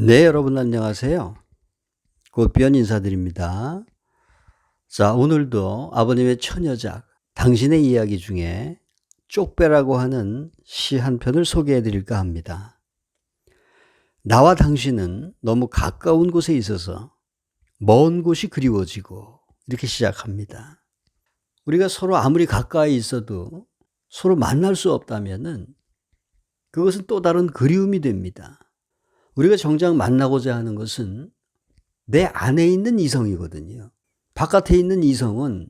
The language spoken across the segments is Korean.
네, 여러분 안녕하세요. 꽃비연 인사드립니다. 자, 오늘도 아버님의 처녀작, 당신의 이야기 중에 쪽배라고 하는 시 한 편을 소개해 드릴까 합니다. 나와 당신은 너무 가까운 곳에 있어서 먼 곳이 그리워지고 이렇게 시작합니다. 우리가 서로 아무리 가까이 있어도 서로 만날 수 없다면은 그것은 또 다른 그리움이 됩니다. 우리가 정작 만나고자 하는 것은 내 안에 있는 이성이거든요. 바깥에 있는 이성은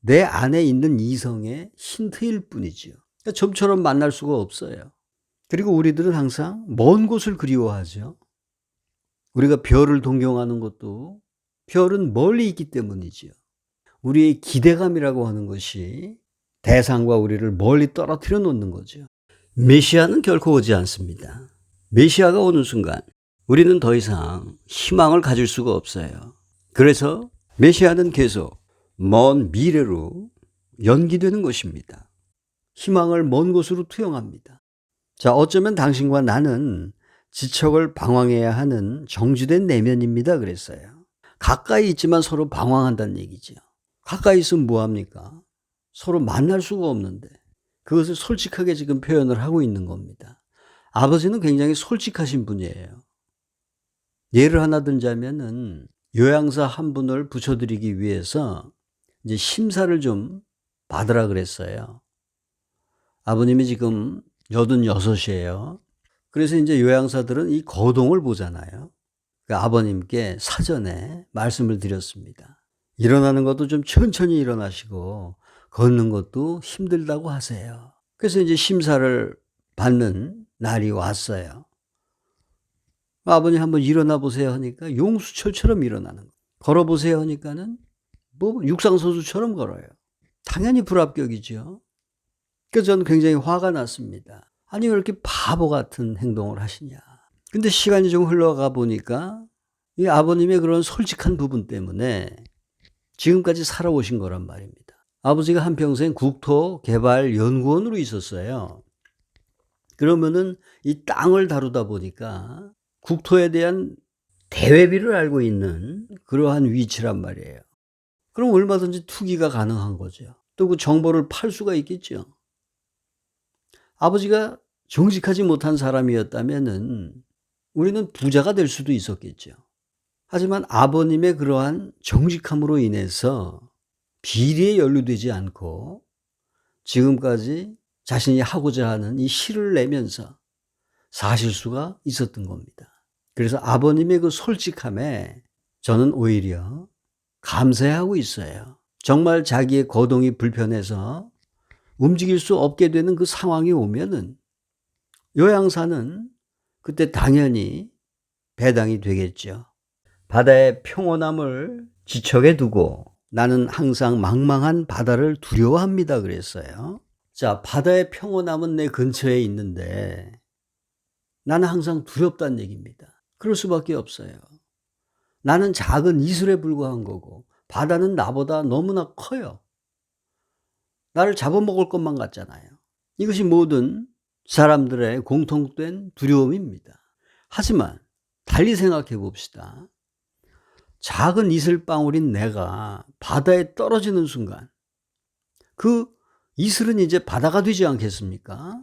내 안에 있는 이성의 힌트일 뿐이지요. 그러니까 좀처럼 만날 수가 없어요. 그리고 우리들은 항상 먼 곳을 그리워하죠. 우리가 별을 동경하는 것도 별은 멀리 있기 때문이지요. 우리의 기대감이라고 하는 것이 대상과 우리를 멀리 떨어뜨려 놓는 거죠. 메시아는 결코 오지 않습니다. 메시아가 오는 순간 우리는 더 이상 희망을 가질 수가 없어요. 그래서 메시아는 계속 먼 미래로 연기되는 것입니다. 희망을 먼 곳으로 투영합니다. 자, 어쩌면 당신과 나는 지척을 방황해야 하는 정지된 내면입니다. 그랬어요. 가까이 있지만 서로 방황한다는 얘기죠. 가까이 있으면 뭐합니까? 서로 만날 수가 없는데 그것을 솔직하게 지금 표현을 하고 있는 겁니다. 아버지는 굉장히 솔직하신 분이에요. 예를 하나 들자면은 요양사 한 분을 붙여드리기 위해서 이제 심사를 좀 받으라 그랬어요. 아버님이 지금 86이에요. 그래서 이제 요양사들은 이 거동을 보잖아요. 그러니까 아버님께 사전에 말씀을 드렸습니다. 일어나는 것도 좀 천천히 일어나시고 걷는 것도 힘들다고 하세요. 그래서 이제 심사를 받는 날이 왔어요. 아버님 한번 일어나 보세요 하니까 용수철처럼 일어나는 거예요. 걸어보세요 하니까는 뭐 육상선수처럼 걸어요. 당연히 불합격이죠. 그래서 저는 굉장히 화가 났습니다. 아니 왜 이렇게 바보 같은 행동을 하시냐. 근데 시간이 좀 흘러가 보니까 이 아버님의 그런 솔직한 부분 때문에 지금까지 살아오신 거란 말입니다. 아버지가 한평생 국토개발연구원으로 있었어요. 그러면은 이 땅을 다루다 보니까 국토에 대한 대외비를 알고 있는 그러한 위치란 말이에요. 그럼 얼마든지 투기가 가능한 거죠. 또 그 정보를 팔 수가 있겠죠. 아버지가 정직하지 못한 사람이었다면은 우리는 부자가 될 수도 있었겠죠. 하지만 아버님의 그러한 정직함으로 인해서 비리에 연루되지 않고 지금까지 자신이 하고자 하는 이 시를 내면서 사실 수가 있었던 겁니다. 그래서 아버님의 그 솔직함에 저는 오히려 감사하고 있어요. 정말 자기의 거동이 불편해서 움직일 수 없게 되는 그 상황이 오면은 요양사는 그때 당연히 배당이 되겠죠. 바다의 평온함을 지척에 두고 나는 항상 망망한 바다를 두려워합니다. 그랬어요. 자, 바다의 평온함은 내 근처에 있는데 나는 항상 두렵다는 얘기입니다. 그럴 수밖에 없어요. 나는 작은 이슬에 불과한 거고 바다는 나보다 너무나 커요. 나를 잡아먹을 것만 같잖아요. 이것이 모든 사람들의 공통된 두려움입니다. 하지만 달리 생각해 봅시다. 작은 이슬방울인 내가 바다에 떨어지는 순간 그 이슬은 이제 바다가 되지 않겠습니까?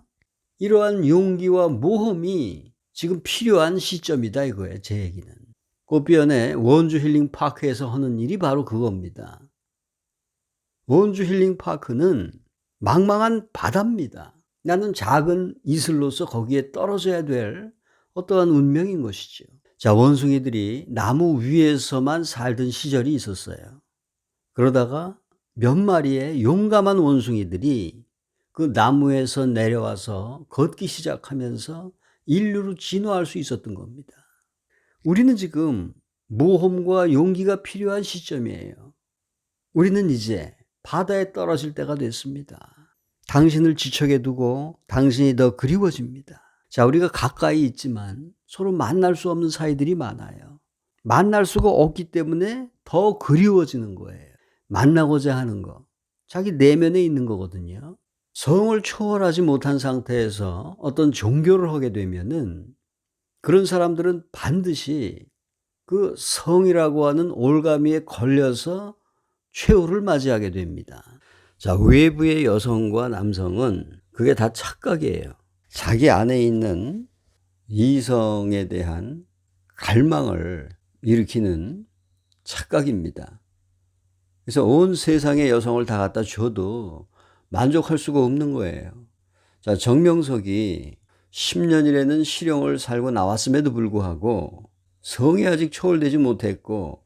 이러한 용기와 모험이 지금 필요한 시점이다 이거예요. 제 얘기는. 꽃비연의 원주 힐링파크에서 하는 일이 바로 그겁니다. 원주 힐링파크는 망망한 바다입니다. 나는 작은 이슬로서 거기에 떨어져야 될 어떠한 운명인 것이죠. 자, 원숭이들이 나무 위에서만 살던 시절이 있었어요. 그러다가 몇 마리의 용감한 원숭이들이 그 나무에서 내려와서 걷기 시작하면서 인류로 진화할 수 있었던 겁니다. 우리는 지금 모험과 용기가 필요한 시점이에요. 우리는 이제 바다에 떨어질 때가 됐습니다. 당신을 지척에 두고 당신이 더 그리워집니다. 자, 우리가 가까이 있지만 서로 만날 수 없는 사이들이 많아요. 만날 수가 없기 때문에 더 그리워지는 거예요. 만나고자 하는 거. 자기 내면에 있는 거거든요. 성을 초월하지 못한 상태에서 어떤 종교를 하게 되면은 그런 사람들은 반드시 그 성이라고 하는 올가미에 걸려서 최후를 맞이하게 됩니다. 자, 외부의 여성과 남성은 그게 다 착각이에요. 자기 안에 있는 이성에 대한 갈망을 일으키는 착각입니다. 그래서 온 세상의 여성을 다 갖다 줘도 만족할 수가 없는 거예요. 자, 정명석이 10년이라는 실형을 살고 나왔음에도 불구하고 성이 아직 초월되지 못했고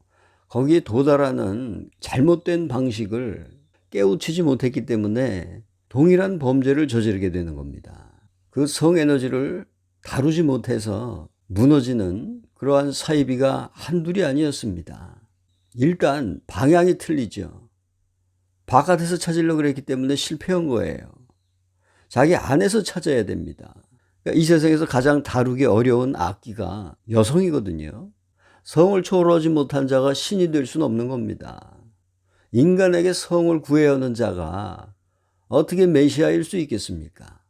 거기에 도달하는 잘못된 방식을 깨우치지 못했기 때문에 동일한 범죄를 저지르게 되는 겁니다. 그 성에너지를 다루지 못해서 무너지는 그러한 사이비가 한둘이 아니었습니다. 일단 방향이 틀리죠. 바깥에서 찾으려고 그랬기 때문에 실패한 거예요. 자기 안에서 찾아야 됩니다. 그러니까 이 세상에서 가장 다루기 어려운 악기가 여성이거든요. 성을 초월하지 못한 자가 신이 될 수는 없는 겁니다. 인간에게 성을 구해야 하는 자가 어떻게 메시아일 수 있겠습니까?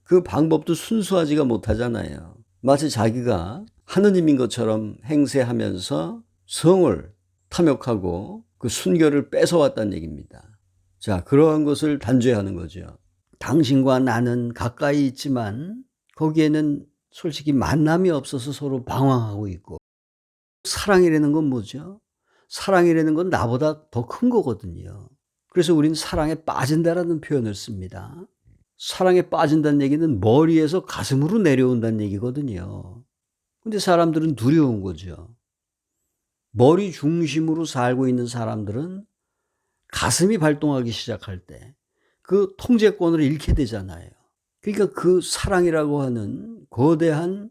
그 방법도 순수하지가 못하잖아요. 마치 자기가 하느님인 것처럼 행세하면서 성을 탐욕하고 그 순결을 뺏어왔다는 얘기입니다. 자, 그러한 것을 단죄하는 거죠. 당신과 나는 가까이 있지만 거기에는 솔직히 만남이 없어서 서로 방황하고 있고, 사랑이라는 건 뭐죠? 사랑이라는 건 나보다 더 큰 거거든요. 그래서 우린 사랑에 빠진다라는 표현을 씁니다. 사랑에 빠진다는 얘기는 머리에서 가슴으로 내려온다는 얘기거든요. 근데 사람들은 두려운 거죠. 머리 중심으로 살고 있는 사람들은 가슴이 발동하기 시작할 때 그 통제권을 잃게 되잖아요. 그러니까 그 사랑이라고 하는 거대한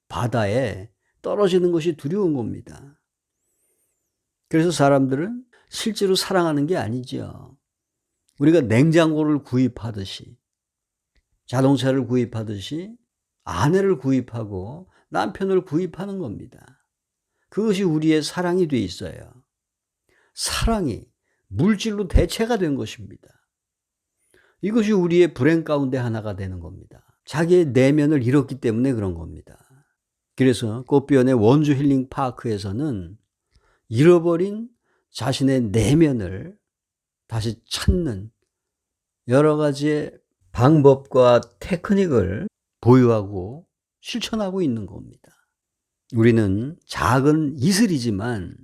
바다에 떨어지는 것이 두려운 겁니다. 그래서 사람들은 실제로 사랑하는 게 아니죠. 우리가 냉장고를 구입하듯이, 자동차를 구입하듯이 아내를 구입하고 남편을 구입하는 겁니다. 그것이 우리의 사랑이 돼 있어요. 사랑이 물질로 대체가 된 것입니다. 이것이 우리의 불행 가운데 하나가 되는 겁니다. 자기의 내면을 잃었기 때문에 그런 겁니다. 그래서 꽃비원의 원주 힐링 파크에서는 잃어버린 자신의 내면을 다시 찾는 여러 가지의 방법과 테크닉을 보유하고 실천하고 있는 겁니다. 우리는 작은 이슬이지만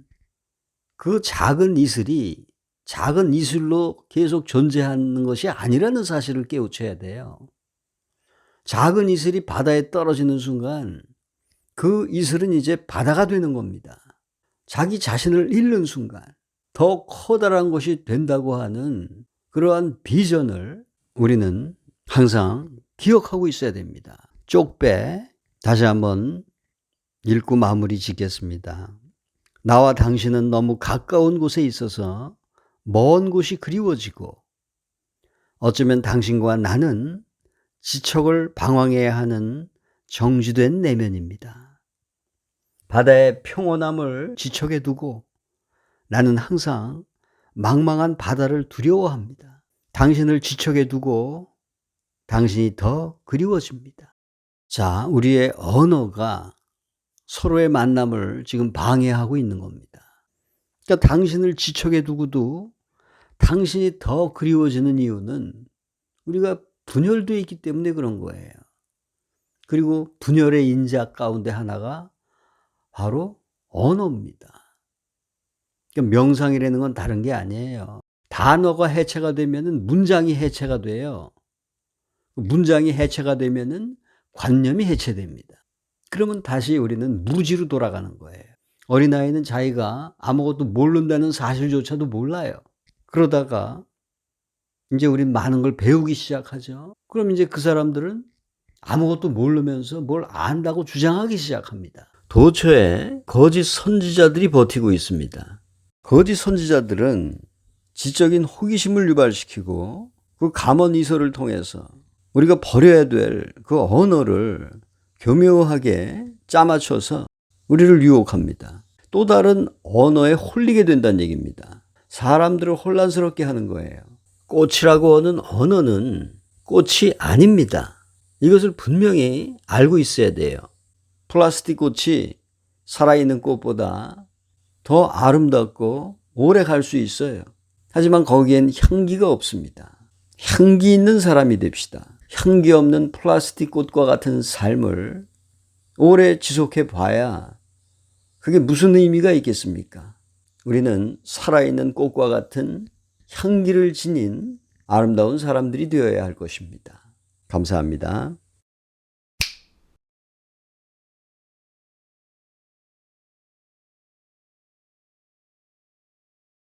그 작은 이슬이 작은 이슬로 계속 존재하는 것이 아니라는 사실을 깨우쳐야 돼요. 작은 이슬이 바다에 떨어지는 순간 그 이슬은 이제 바다가 되는 겁니다. 자기 자신을 잃는 순간 더 커다란 것이 된다고 하는 그러한 비전을 우리는 항상 기억하고 있어야 됩니다. 쪽배 다시 한번 읽고 마무리 짓겠습니다. 나와 당신은 너무 가까운 곳에 있어서 먼 곳이 그리워지고 어쩌면 당신과 나는 지척을 방황해야 하는 정지된 내면입니다. 바다의 평온함을 지척에 두고 나는 항상 망망한 바다를 두려워합니다. 당신을 지척에 두고 당신이 더 그리워집니다. 자, 우리의 언어가 서로의 만남을 지금 방해하고 있는 겁니다. 그러니까 당신을 지척에 두고도 당신이 더 그리워지는 이유는 우리가 분열되어 있기 때문에 그런 거예요. 그리고 분열의 인자 가운데 하나가 바로 언어입니다. 그러니까 명상이라는 건 다른 게 아니에요. 단어가 해체가 되면은 문장이 해체가 돼요. 문장이 해체가 되면은 관념이 해체됩니다. 그러면 다시 우리는 무지로 돌아가는 거예요. 어린아이는 자기가 아무것도 모른다는 사실조차도 몰라요. 그러다가 이제 우린 많은 걸 배우기 시작하죠. 그럼 이제 그 사람들은 아무것도 모르면서 뭘 안다고 주장하기 시작합니다. 도처에 거짓 선지자들이 버티고 있습니다. 거짓 선지자들은 지적인 호기심을 유발시키고 그 감언 이설을 통해서 우리가 버려야 될 그 언어를 교묘하게 짜맞춰서 우리를 유혹합니다. 또 다른 언어에 홀리게 된다는 얘기입니다. 사람들을 혼란스럽게 하는 거예요. 꽃이라고 하는 언어는 꽃이 아닙니다. 이것을 분명히 알고 있어야 돼요. 플라스틱 꽃이 살아있는 꽃보다 더 아름답고 오래 갈 수 있어요. 하지만 거기엔 향기가 없습니다. 향기 있는 사람이 됩시다. 향기 없는 플라스틱 꽃과 같은 삶을 오래 지속해 봐야 그게 무슨 의미가 있겠습니까? 우리는 살아있는 꽃과 같은 향기를 지닌 아름다운 사람들이 되어야 할 것입니다. 감사합니다.